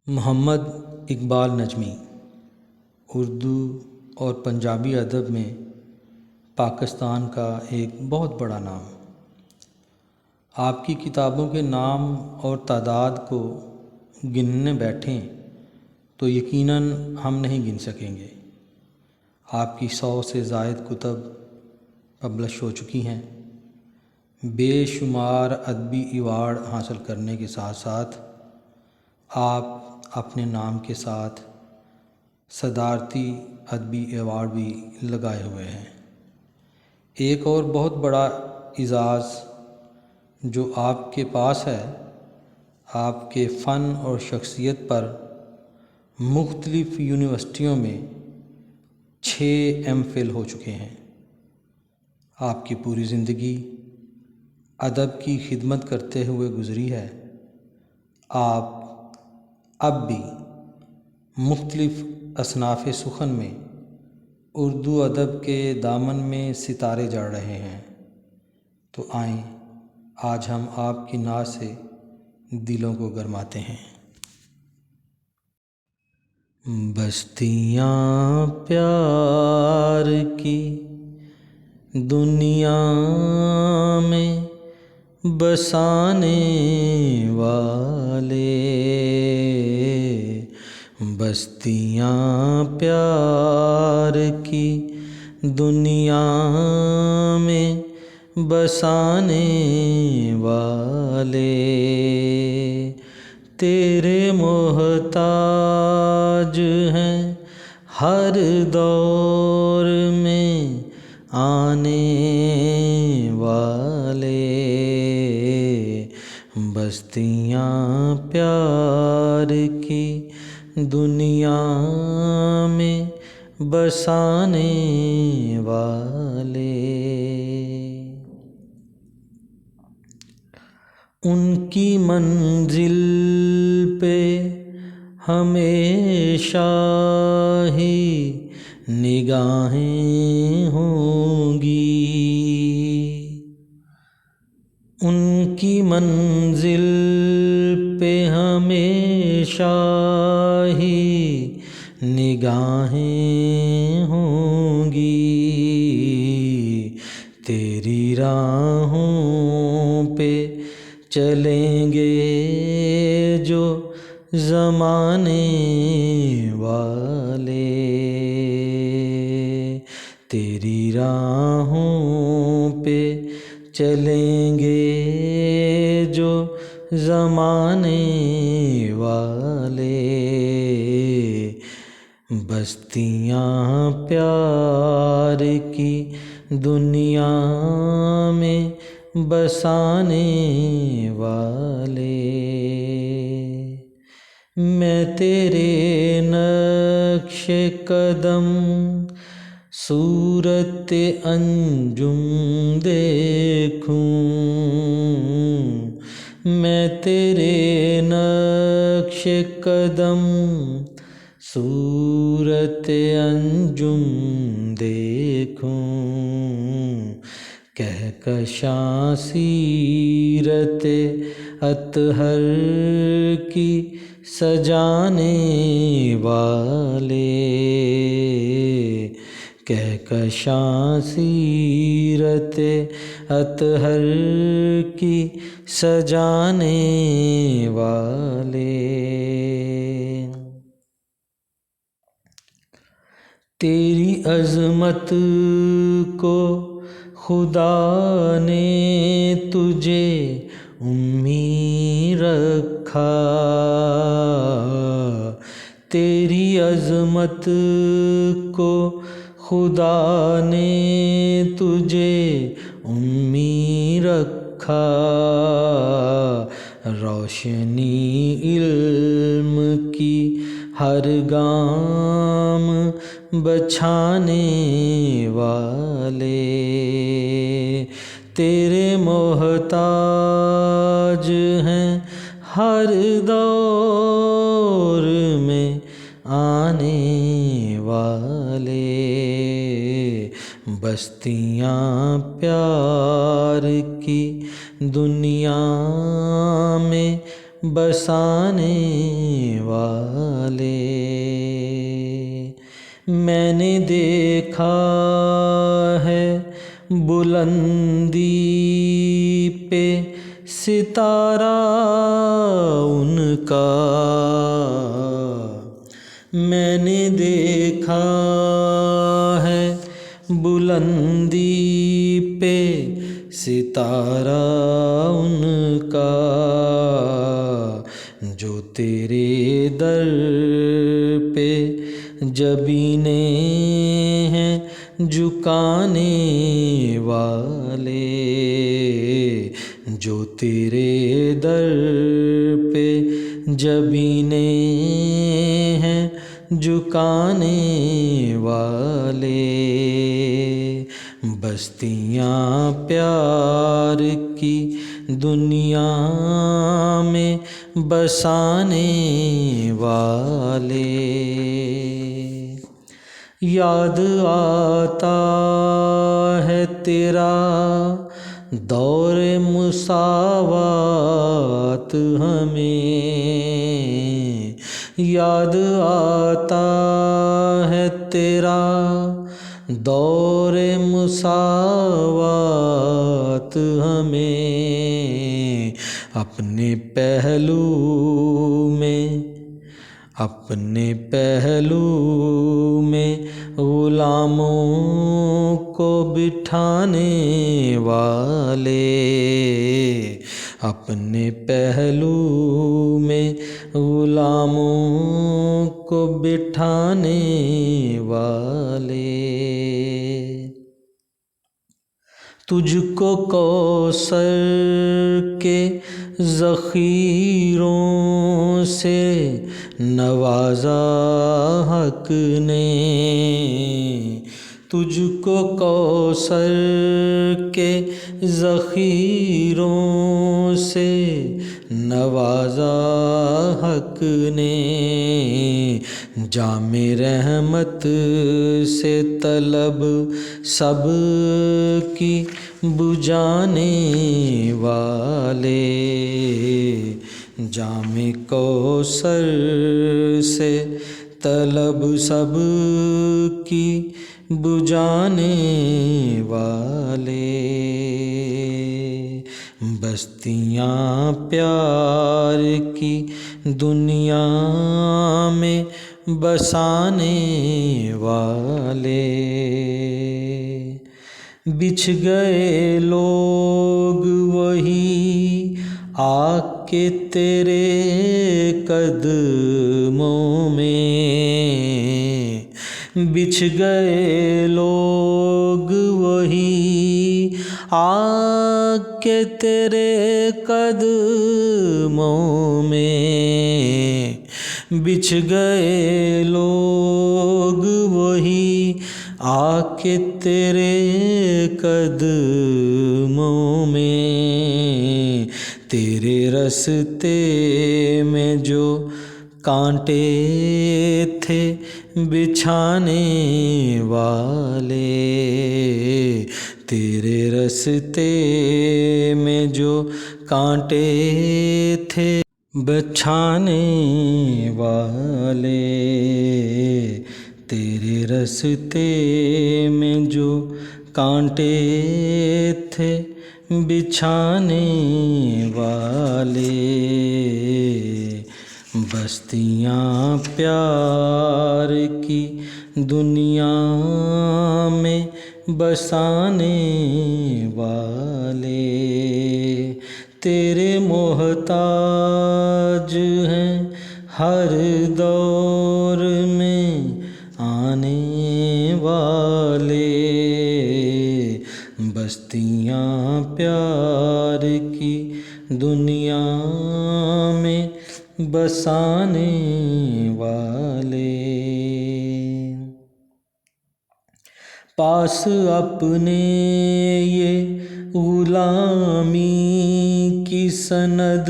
محمد اقبال نجمی اردو اور پنجابی ادب میں پاکستان کا ایک بہت بڑا نام۔ آپ کی کتابوں کے نام اور تعداد کو گننے بیٹھیں تو یقیناً ہم نہیں گن سکیں گے۔ آپ کی 100 سے زائد کتب پبلش ہو چکی ہیں۔ بے شمار ادبی ایوارڈ حاصل کرنے کے ساتھ ساتھ آپ اپنے نام کے ساتھ صدارتی ادبی ایوارڈ بھی لگائے ہوئے ہیں۔ ایک اور بہت بڑا اعزاز جو آپ کے پاس ہے، آپ کے فن اور شخصیت پر مختلف یونیورسٹیوں میں 6 M.Phil ہو چکے ہیں۔ آپ کی پوری زندگی ادب کی خدمت کرتے ہوئے گزری ہے۔ آپ اب بھی مختلف اصناف سخن میں اردو ادب کے دامن میں ستارے جڑ رہے ہیں۔ تو آئیں آج ہم آپ کی ناز سے دلوں کو گرماتے ہیں۔ بستیاں پیار کی دنیا میں بسانے والے، بستیاں پیار کی دنیا میں بسانے والے، تیرے محتاج ہیں ہر دور میں آنے والے، بستیاں پیار کی دنیا میں بسانے والے۔ ان کی منزل پہ ہمیشہ ہی نگاہیں ہوں گی، ان کی منزل پہ ہمیشہ ہی نگاہیں ہوں گی، تیری راہوں پہ چلیں گے جو زمانے والے، تیری راہوں پہ چلیں گے جو زمانے والے، بستیاں پیار کی دنیا میں بسانے والے۔ میں تیرے نقش قدم صورت انجم دیکھوں، میں تیرے نقش قدم صورت انجم دیکھوں، کہکشاں سیرت اطہر کی سجانے والے، کہکشاں سیرت اطہر کی سجانے والے، تیری عظمت کو خدا نے تجھے امی رکھا، تیری عظمت کو خدا نے تجھے امی رکھا، روشنی علم کی ہر گام بچھانے والے، تیرے محتاج ہیں ہر دور میں آنے والے، بستیاں پیار کی دنیا میں بسانے والا۔ میں نے دیکھا ہے بلندی پہ ستارہ ان کا، میں نے دیکھا ہے بلندی پہ ستارہ ان کا، جو تیرے در پہ جبینے ہیں جھکانے والے، جو تیرے در پہ جبینے ہیں جھکانے والے، بستیاں پیار کی دنیا میں بسانے والے، یاد آتا ہے تیرا دور مساوات ہمیں، یاد آتا ہے تیرا دور مساوات ہمیں، اپنے پہلو میں غلاموں کو بٹھانے والے، اپنے پہلو میں غلاموں کو بٹھانے والے، تجھ کو کوثر کے ذخیروں سے نوازا حق نے، تجھ کو کوثر کے ذخیروں سے نوازا حق نے، جام رحمت سے طلب سب کی بجھانے والے، جام کوثر سے طلب سب کی بجھانے والے، بستیاں پیار کی دنیا میں بسانے والے، بچھ گئے لوگ وہی آ کے تیرے قدموں میں، بچھ گئے لوگ وہی آ کے تیرے قدموں میں، بچھ گئے لوگ وہی آ کے تیرے قدموں میں، تیرے رستے میں جو کانٹے تھے بچھانے والے، تیرے رستے میں جو کانٹے تھے بچھانے والے، تیرے رستے میں جو کانٹے تھے بچھانے والے، بستیاں پیار کی دنیا میں بسانے والے، تیرے محتاج ہیں ہر دور میں آنے والے، بستیاں پیار کی دنیا میں بسانے والے، پاس اپنے یہ غلامی کی سند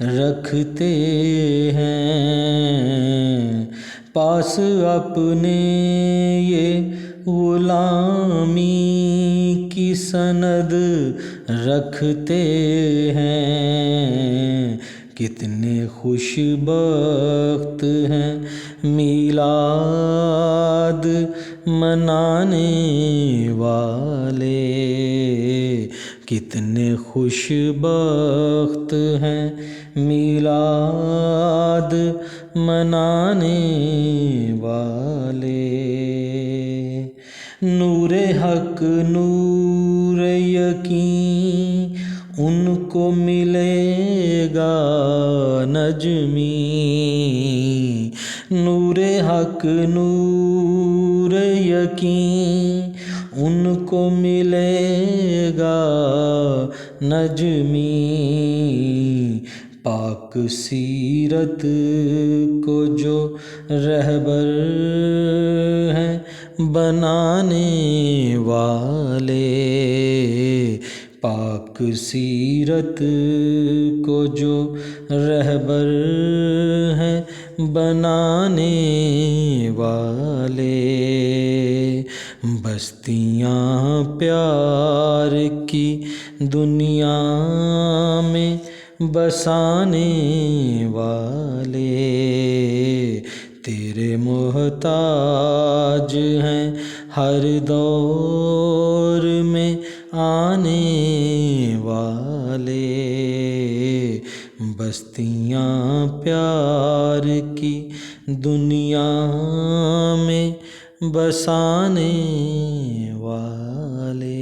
رکھتے ہیں، پاس اپنے یہ غلامی کی سند رکھتے ہیں، کتنے خوش بخت ہیں میلاد منانے والے، کتنے خوش بخت ہیں میلاد منانے والے۔ نور حق نور یقین ان کو ملے گا نجمی، نور حق نور یقین ان کو ملے گا نجمی۔ پاک سیرت کو جو رہبر ہیں بنانے والے، پاک سیرت کو جو رہبر ہیں بنانے والے، بستیاں پیار کی دنیا میں بسانے والے، تیرے محتاج ہیں ہر دور میں آنے والے، بستیاں پیار کی دنیا میں بسانے والے۔